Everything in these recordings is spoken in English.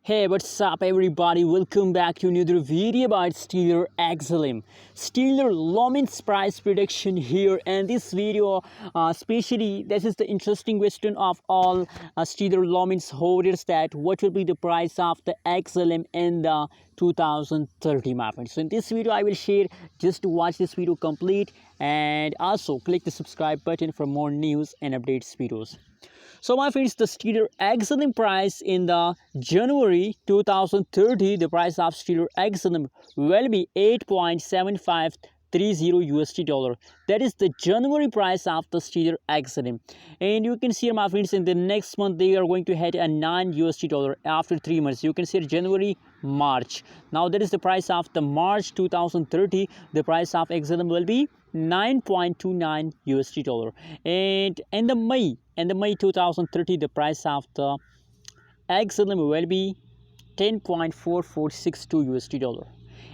Hey, what's up everybody? Welcome back to another video about Stellar XLM. Stellar Lumen's price prediction here, and this video especially this is the interesting question of all Stellar Lumen's holders, that what will be the price of the XLM in the 2030, my friends. So in this video I will share, just to watch this video complete, and also click the subscribe button for more news and updates videos. So my friends, the Stellar XLM price in the January 2030, the price of Stellar XLM will be 8.7530 USD dollar. That is the January price of the Stellar XLM. And you can see, my friends, in the next month they are going to hit a 9 USD dollar after 3 months. You can see January, March. Now that is the price of the March 2030. The price of XLM will be 9.29 USD dollar. And in the May 2030, the price of the XLM will be 10.4462 USD dollar.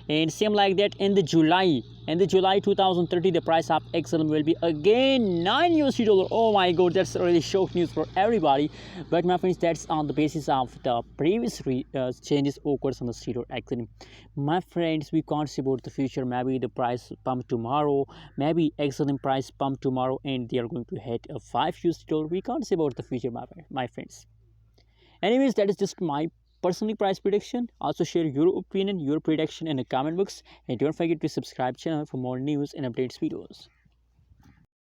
And same like that in the July 2030, the price of XLM will be again 9 USD dollar. Oh my god, that's really shock news for everybody. But my friends, that's on the basis of the previous changes occurs on the Stellar XLM. My friends, we can't see about the future. Maybe the price pump tomorrow, maybe XLM price pump tomorrow, and they are going to hit a 5 USD dollar. We can't see about the future, my friends. Anyways, that is just my personally price prediction. Also share your opinion, your prediction in the comment box, and don't forget to subscribe channel for more news and updates videos.